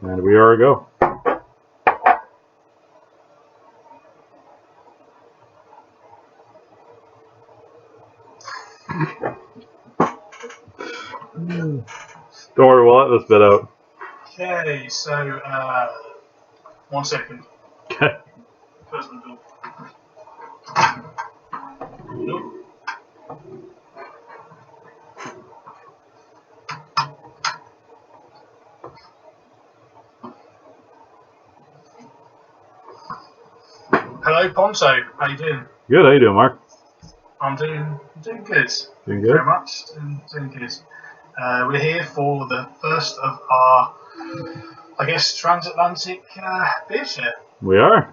And we are a go. Don't worry, we'll let this bit out. Okay, so 1 second. Okay. Close the door. Nope. Hello, Ponto. How you doing? Good. How you doing, Mark? I'm doing good. Doing Thank you good. very much. Doing good. We're here for the first of our, I guess, transatlantic beer share. We are.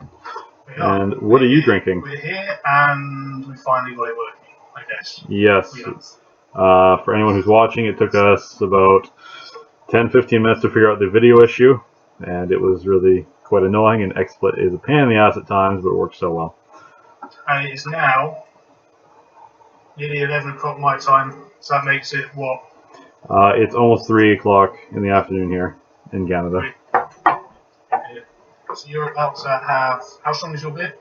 We are. And what are you drinking? We're here, and we finally got it working, I guess. Yes. For anyone who's watching, it took us about 10-15 minutes to figure out the video issue, and it was really quite annoying, and XSplit is a pain in the ass at times, but it works so well. And it is now nearly 11 o'clock my time, so that makes it what? It's almost 3 o'clock in the afternoon here in Canada. So you're about to have, how strong is your beer?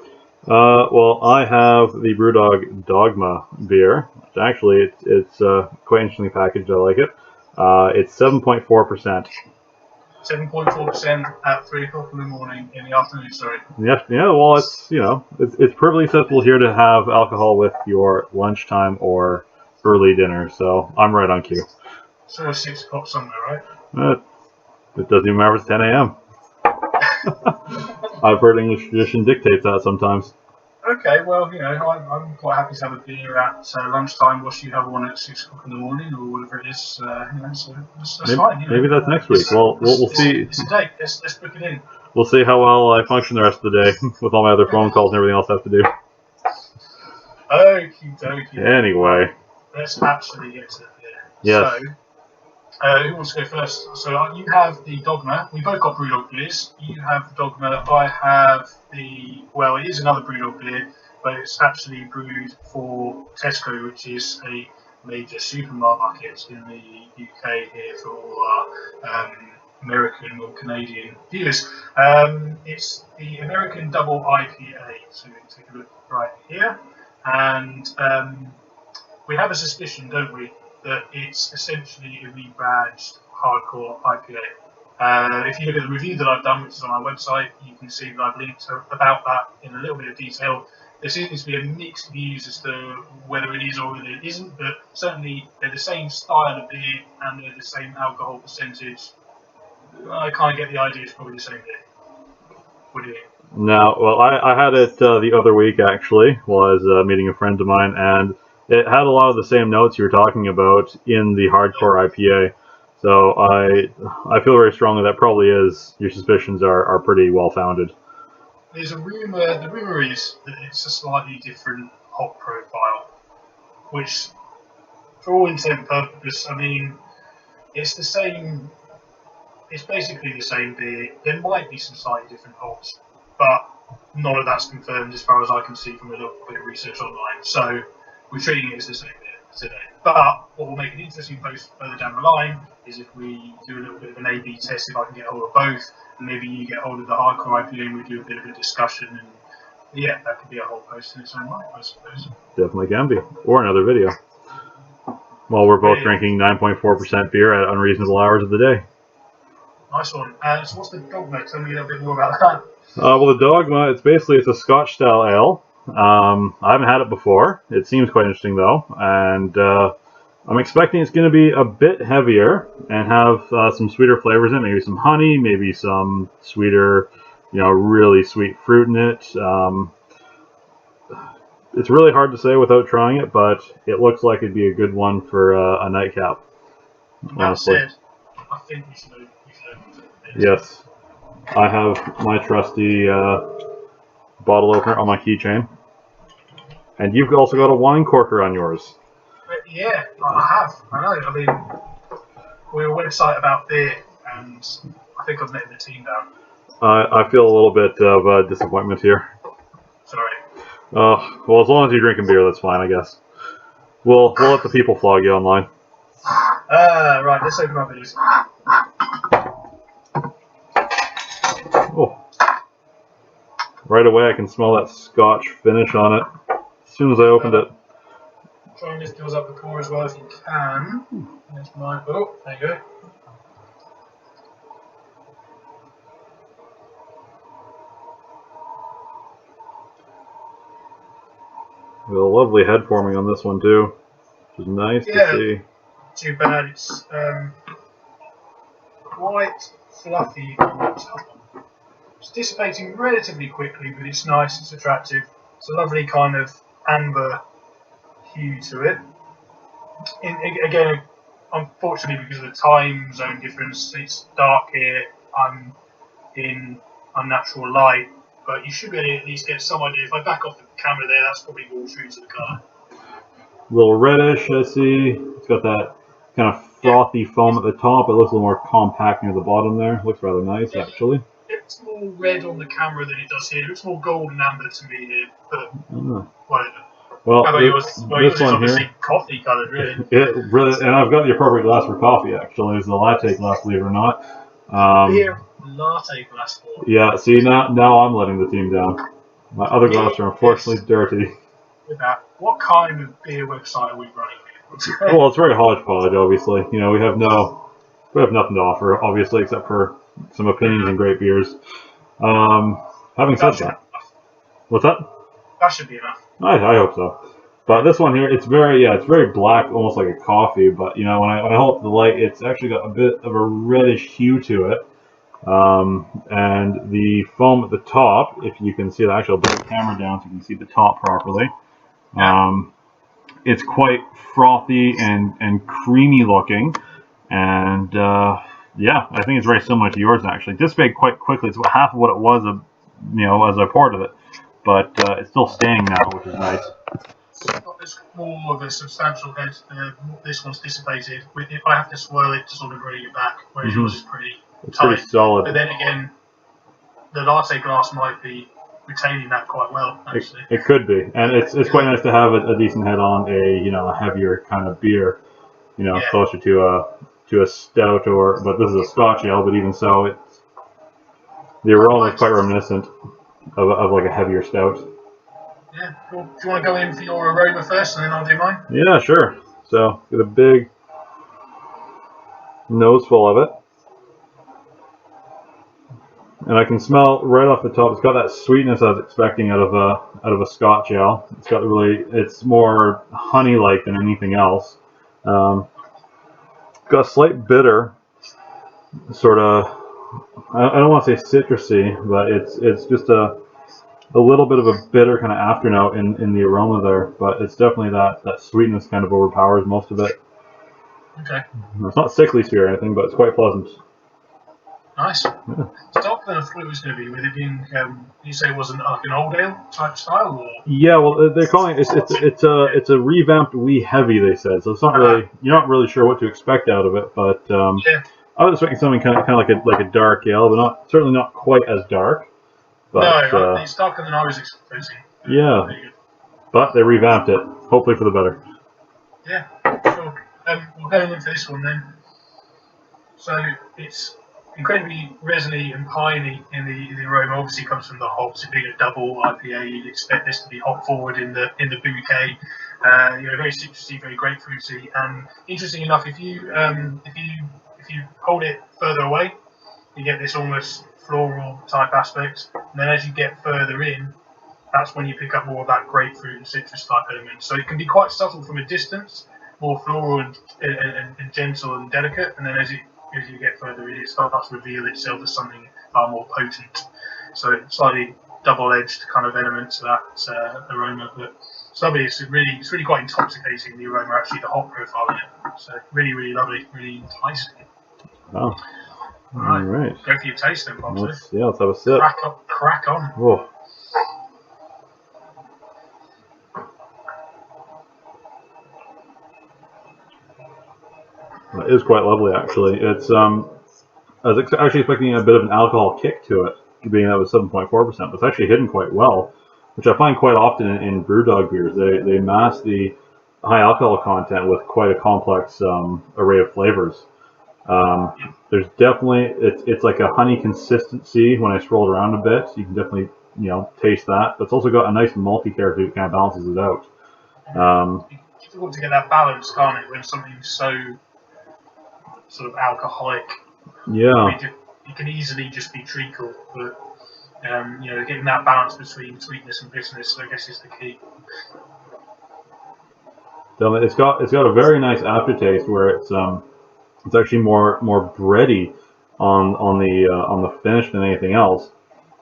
Well, I have the Brewdog Dogma beer. Actually, it's quite interestingly packaged. I like it. It's 7.4%. 7.4% at 3 o'clock in the morning, in the afternoon, sorry. Yeah. Well, it's it's perfectly acceptable here to have alcohol with your lunchtime or early dinner. So I'm right on cue. So it's 6 o'clock somewhere, right? It doesn't even matter if it's 10 a.m. I've heard English tradition dictates that sometimes. Okay, well, I'm quite happy to have a beer at lunchtime whilst you have one at 6 o'clock in the morning or whatever it is. So that's fine. Maybe that's next week. Well, we'll see. It's a date. Let's book it in. We'll see how well I function the rest of the day with all my other phone calls and everything else I have to do. Okie dokie. Anyway. Let's actually get to the beer. Yes. So, who wants to go first? So you have the Dogma. We both got Brewdog beers. You have the Dogma. I have well, it is another Brewdog beer, but it's actually brewed for Tesco, which is a major supermarket in the UK here for all our American or Canadian viewers. It's the American Double IPA. So we can take a look right here. And we have a suspicion, don't we, that it's essentially a rebadged hardcore IPA. If you look at the review that I've done, which is on our website, you can see that I've linked about that in a little bit of detail. There seems to be a mixed views as to whether it is or whether it isn't, but certainly they're the same style of beer and they're the same alcohol percentage. I kind of get the idea it's probably the same beer. What do you think? No, well, I had it the other week, actually, was meeting a friend of mine, and it had a lot of the same notes you were talking about in the hardcore IPA. So I feel very strongly that probably is, your suspicions are pretty well founded. There's a rumour, the rumour is that it's a slightly different hop profile, which, for all intent and purpose, I mean, it's the same, it's basically the same beer. There might be some slightly different hops, but none of that's confirmed as far as I can see from a little bit of research online. So we're treating it as the same beer today. But what will make an interesting post further down the line is if we do a little bit of an A/B test, if I can get hold of both, and maybe you get hold of the hardcore IPA and we do a bit of a discussion, and yeah, that could be a whole post in its own right, I suppose. Definitely can be. Or another video. While we're both drinking 9.4% beer at unreasonable hours of the day. Nice one. So what's the Dogma? Tell me a little bit more about that. Well, the Dogma, it's a Scotch-style ale. I haven't had it before. It seems quite interesting, though. And I'm expecting it's going to be a bit heavier and have some sweeter flavors in it. Maybe some honey, maybe some sweeter, really sweet fruit in it. It's really hard to say without trying it, but it looks like it'd be a good one for a nightcap. That said, I think we should open it. Yes. I have my trusty bottle opener on my keychain. And you've also got a wine corker on yours. Yeah, I have. I know. I mean, we're a website about beer, and I think I've let the team down. I feel a little bit of disappointment here. Sorry. Well, as long as you're drinking beer, that's fine, I guess. We'll let the people flog you online. Right, let's open up these. right away I can smell that Scotch finish on it as soon as I opened it. Try and lift yours up the core as well if you can. There's mine. Oh, there you go. With a lovely head forming on this one too, which is nice to see. Too bad. It's quite fluffy on the top. It's dissipating relatively quickly, but it's nice. It's attractive. It's a lovely kind of amber hue to it. Again, unfortunately, because of the time zone difference, it's dark here. I'm in unnatural light, but you should be able to at least get some idea. If I back off the camera there, that's probably all true to the colour. A little reddish, I see. It's got that kind of frothy foam at the top. It looks a little more compact near the bottom there. Looks rather nice, actually. It's more red on the camera than it does here. It looks more gold and amber to me here, but whatever. Well, this one is obviously coffee coloured, really. And I've got the appropriate glass for coffee, actually. It's a latte glass, believe it or not. Beer latte glass for. Yeah, see, now I'm letting the team down. My other glasses are unfortunately dirty. With that, what kind of beer website are we running here? Well, it's very hodgepodge, obviously. You know, we have nothing to offer, obviously, except for some opinions and great beers. Having said that, what's that? That should be enough. I hope so. But this one here, it's very black, almost like a coffee. But you know, when I hold it to the light, it's actually got a bit of a reddish hue to it. And the foam at the top, if you can see that, actually I'll bring the camera down so you can see the top properly. It's quite frothy and creamy looking, and yeah, I think it's very similar to yours actually. Dissipated quite quickly. It's about half of what it was, as I poured it, but it's still staying now, which is nice. It's more of a substantial head. This one's dissipated. If I have to swirl it to sort of bring it back, whereas yours is pretty tight. Pretty solid. But then again, the latte glass might be retaining that quite well, actually. It could be, and it's quite nice to have a decent head on a heavier kind of beer, closer to a stout but this is a Scotch ale, but even so, the aroma is quite reminiscent of like a heavier stout. Yeah, cool. Do you want to go in for your aroma first, and then I'll do mine? Yeah, sure. So get a big nose full of it. And I can smell right off the top. It's got that sweetness I was expecting out of a Scotch ale. It's more honey-like than anything else. Got a slight bitter, sort of. I don't want to say citrusy, but it's just a little bit of a bitter kind of afternote in the aroma there. But it's definitely that sweetness kind of overpowers most of it. Okay. It's not sickly sweet or anything, but it's quite pleasant. Nice. Yeah. It's darker than I thought it was going to be. With it being, you say it wasn't like an old ale type style, or? Yeah, well, they're calling it. It's a revamped wee heavy. They said so. It's not really. You're not really sure what to expect out of it, but yeah. I was expecting something kind of like a dark ale, but certainly not quite as dark. But, no, it's darker than I was expecting. Yeah, but they revamped it, hopefully for the better. Yeah, sure. We'll go in for this one then. So it's incredibly resiny and piney in the aroma. Obviously, comes from the hops. It being a double IPA, you'd expect this to be hop forward in the bouquet. Very citrusy, very grapefruity, and interesting enough, if you hold it further away, you get this almost floral type aspect. And then as you get further in, that's when you pick up more of that grapefruit and citrus type element. So it can be quite subtle from a distance, more floral and gentle and delicate, and then as you get further in, it starts to reveal itself as something far more potent. So slightly double-edged kind of element to that aroma, but it's lovely. It's really quite intoxicating, the aroma, actually, the hop profile in it. So really, really lovely, really enticing. Wow. All right. Go for your taste then, Ponto. Let's have a sip. Crack on. Whoa. It is quite lovely, actually. It's I was actually expecting a bit of an alcohol kick to it, being that it was 7.4%, but it's actually hidden quite well, which I find quite often in Brewdog beers. They mask the high alcohol content with quite a complex array of flavors. There's definitely it's like a honey consistency when I scroll around a bit. You can definitely taste that. But it's also got a nice malty character that kind of balances it out. It's difficult to get that balance, can't it, when something's so sort of alcoholic? Yeah. It can easily just be treacle, but getting that balance between sweetness and bitterness, I guess, is the key. It's got a very nice aftertaste where it's actually more bready on the finish than anything else,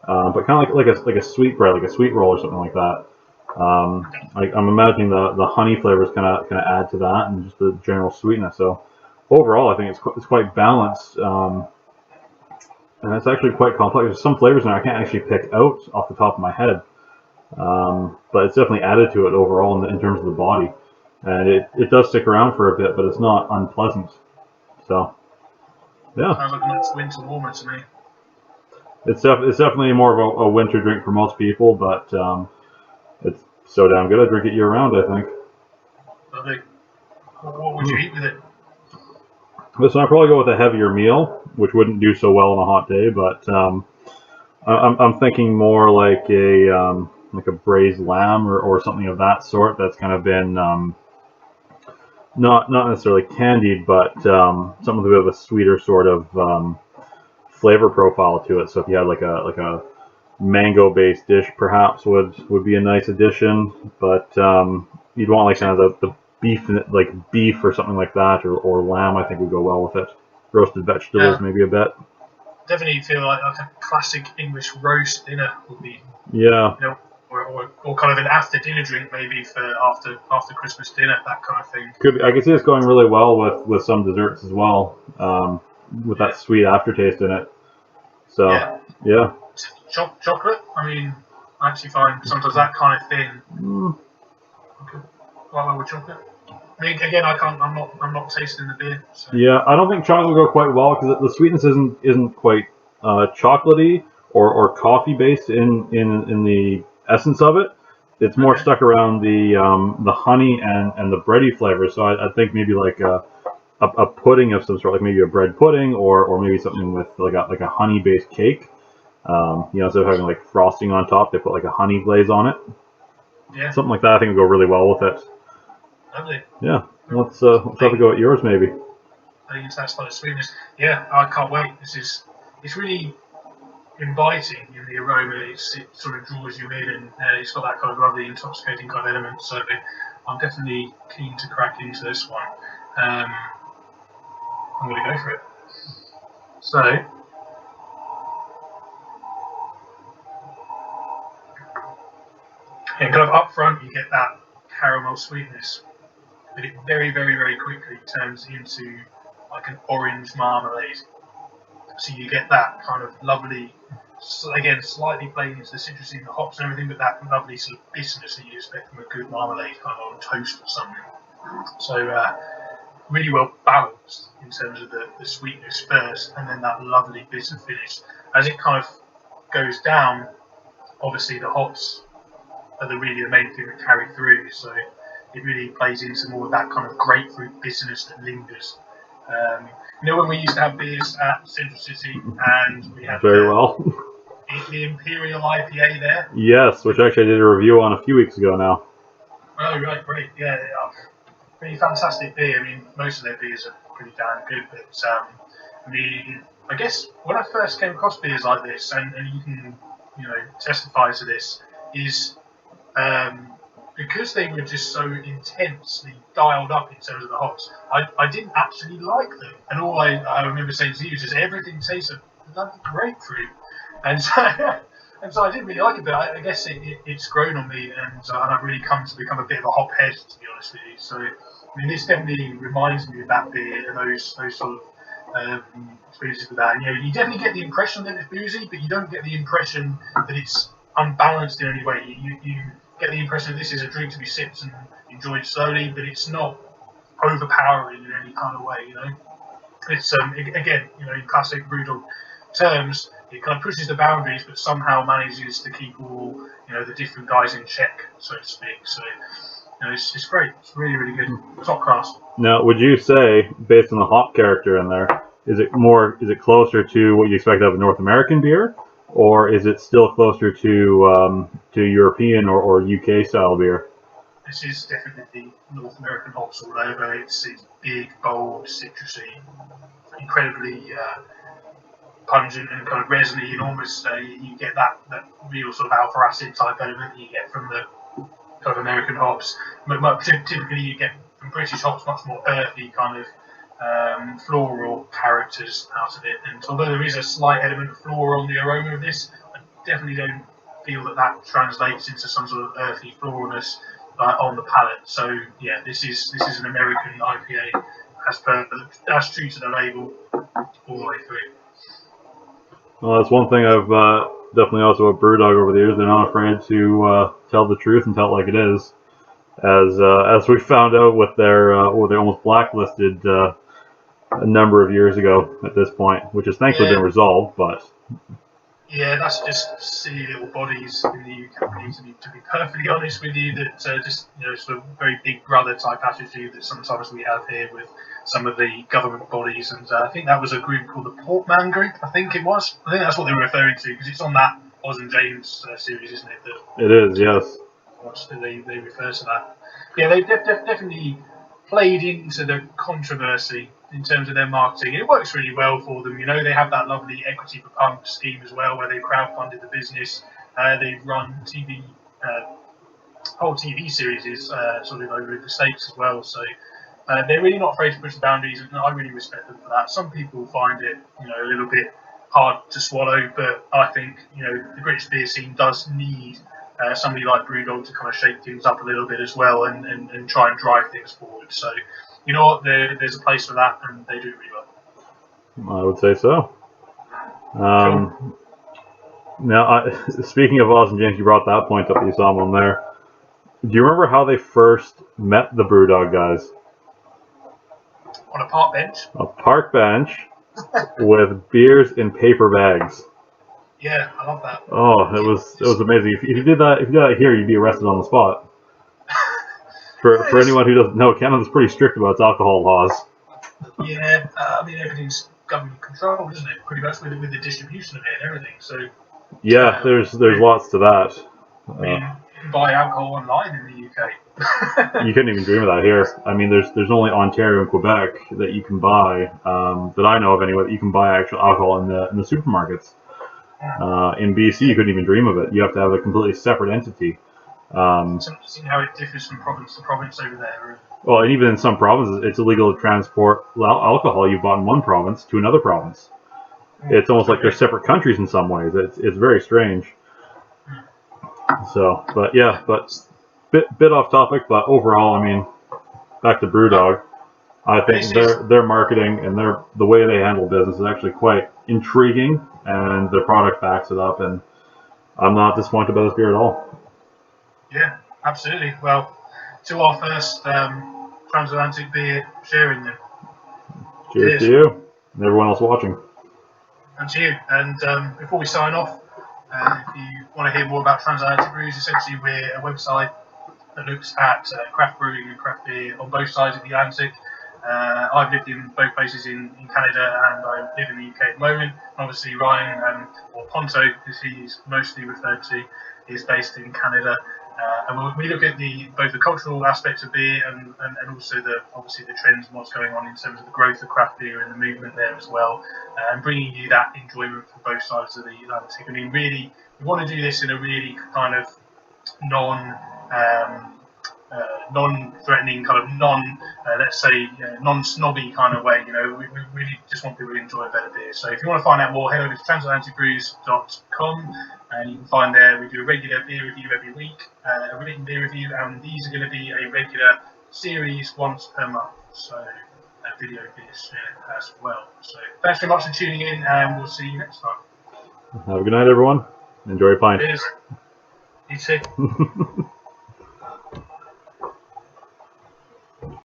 but kind of like a sweet bread, like a sweet roll or something like that. I'm imagining the honey flavors kind of add to that, and just the general sweetness. So overall, I think it's quite balanced, and it's actually quite complex. There's some flavors now I can't actually pick out off the top of my head, but it's definitely added to it overall in terms of the body, and it does stick around for a bit, but it's not unpleasant. So yeah, sounds like a nice winter warmer to me. it's definitely more of a winter drink for most people, but it's so damn good. I drink it year round, I think. Lovely. What would you eat with it? Listen, I'd probably go with a heavier meal, which wouldn't do so well on a hot day, but I'm thinking more like a braised lamb or something of that sort. That's kind of been not necessarily candied, but something with a bit of a sweeter sort of flavor profile to it. So if you had like a mango-based dish, perhaps would be a nice addition. But you'd want like kind of the beef, like beef or something like that, or lamb. I think would go well with it. Roasted vegetables, maybe a bit. Definitely feel like a classic English roast dinner would be. Yeah. Or kind of an after dinner drink, maybe for after Christmas dinner, that kind of thing. Could be. I can see it's going really well with some desserts as well, with that sweet aftertaste in it. So yeah. Chocolate. I mean, I actually find sometimes that kind of thing. Quite well with chocolate. I mean, again, I'm not tasting the beer. So. Yeah, I don't think chocolate will go quite well because the sweetness isn't quite chocolatey or coffee based in the essence of it. It's more stuck around the honey and the bready flavor. So I think maybe like a pudding of some sort, like maybe a bread pudding or maybe something with like a honey based cake. Instead of having like frosting on top, they put like a honey glaze on it. Yeah. Something like that I think would go really well with it. Lovely. Yeah. Let's have a go at yours maybe. I think it's that sort of sweetness. Yeah, I can't wait. It's really inviting in the aroma. It sort of draws you in, and it's got that kind of lovely intoxicating kind of element. So I'm definitely keen to crack into this one. I'm going to go for it. So and kind of up front you get that caramel sweetness, but it very, very, very quickly turns into like an orange marmalade. So you get that kind of lovely, again, slightly playing into the citrusy and the hops and everything, but that lovely sort of bitterness that you expect from a good marmalade, kind of on toast or something. So really well balanced in terms of the sweetness first, and then that lovely bitter finish. As it kind of goes down, obviously the hops are really the main thing that carry through. So it really plays into more of that kind of grapefruit bitterness that lingers. When we used to have beers at Central City, and we had the Imperial IPA there. Yes, which actually I did a review on a few weeks ago now. Oh, right, great. Yeah, pretty fantastic beer. I mean, most of their beers are pretty damn good, but I guess when I first came across beers like this, and you can, testify to this, is because they were just so intensely dialed up in terms of the hops, I didn't actually like them. And all I remember saying to you is everything tastes of bloody grapefruit. And so I didn't really like it, but I guess it's grown on me, and I've really come to become a bit of a hop head, to be honest with you. So, I mean, this definitely reminds me of that beer and those sort of experiences with that. And, you definitely get the impression that it's boozy, but you don't get the impression that it's unbalanced in any way. You get the impression that this is a drink to be sipped and enjoyed slowly, but it's not overpowering in any kind of way. It's again, in classic Brewdog terms, it kind of pushes the boundaries, but somehow manages to keep all the different guys in check, so to speak. So it's great. It's really, really good. Top class. Now, would you say, based on the hop character in there, is it closer to what you expect out of a North American beer, or is it still closer to European or UK style beer? This is definitely North American hops all over. It's big, bold, citrusy, incredibly pungent and kind of resiny, and almost you get that real sort of alpha acid type element that you get from the kind of American hops. But typically you get from British hops much more earthy kind of floral characters out of it. And although there is a slight element of flora on the aroma of this, I definitely don't feel that translates into some sort of earthy floralness on the palate. So yeah, this is an American IPA as true to the label all the way through. Well, that's one thing I've definitely also at Brewdog over the years. They're not afraid to tell the truth and tell it like it is. As we found out with their they almost blacklisted a number of years ago at this point, which has thankfully been resolved. But yeah, that's just silly little bodies in the UK, to be perfectly honest with you, that just sort of very big brother type attitude that sometimes we have here with some of the government bodies. And I think that was a group called the Portman Group. I think that's what they were referring to, because it's on that Oz and James series, isn't it? It is, yes. They refer to that. Yeah, they've definitely played into the controversy in terms of their marketing. It works really well for them. They have that lovely Equity for Punk scheme as well, where they crowdfunded the business. They've run whole TV series sort of over in the States as well. So they're really not afraid to push the boundaries, and I really respect them for that. Some people find it, a little bit hard to swallow, but I think, the British beer scene does need somebody like Brewdog to kind of shake things up a little bit as well and try and drive things forward. So, you know what, there's a place for that, and they do it really well. I would say so. Cool. Now, speaking of Oz and James, you brought that point up that you saw them on there. Do you remember how they first met the Brewdog guys? On a park bench? A park bench with beers in paper bags. Yeah, I love that. Oh, it was amazing. If you did that here, you'd be arrested on the spot. For anyone who doesn't know, Canada's pretty strict about its alcohol laws. Yeah, everything's government controlled, isn't it? Pretty much with the distribution of it and everything. So yeah, there's lots to that. I mean, you can buy alcohol online in the UK. You couldn't even dream of that here. I mean, there's only Ontario and Quebec that you can buy, that I know of anyway, that you can buy actual alcohol in the supermarkets. In BC, you couldn't even dream of it. You have to have a completely separate entity. It's amazing how it differs from province to province over there. Well, and even in some provinces, it's illegal to transport alcohol you bought in one province to another province. It's almost like they're separate countries in some ways. It's very strange. So, but bit off topic, but overall, I mean, back to Brewdog, I think their marketing and the way they handle business is actually quite intriguing, and their product backs it up, and I'm not disappointed by this beer at all. Yeah, absolutely. Well, to our first transatlantic beer sharing then. Cheers to you and everyone else watching. And to you. And before we sign off, if you want to hear more about Transatlantic Brews, essentially we're a website that looks at craft brewing and craft beer on both sides of the Atlantic. I've lived in both places in Canada, and I live in the UK at the moment. Obviously, Ryan, or Ponto, as he's mostly referred to, is based in Canada. And we look at both the cultural aspects of beer and also obviously the trends and what's going on in terms of the growth of craft beer and the movement there as well, and bringing you that enjoyment from both sides of the Atlantic. I mean, really, we want to do this in a really kind of non-threatening, kind of non-snobby kind of way. We really just want people to enjoy a better beer. So if you want to find out more, head over to transatlanticbrews.com, and you can find there we do a regular beer review every week, a written beer review, and these are going to be a regular series once per month. So a video beer share as well. So thanks very much for tuning in, and we'll see you next time. Have a good night, everyone. Enjoy your pint. Cheers. You too.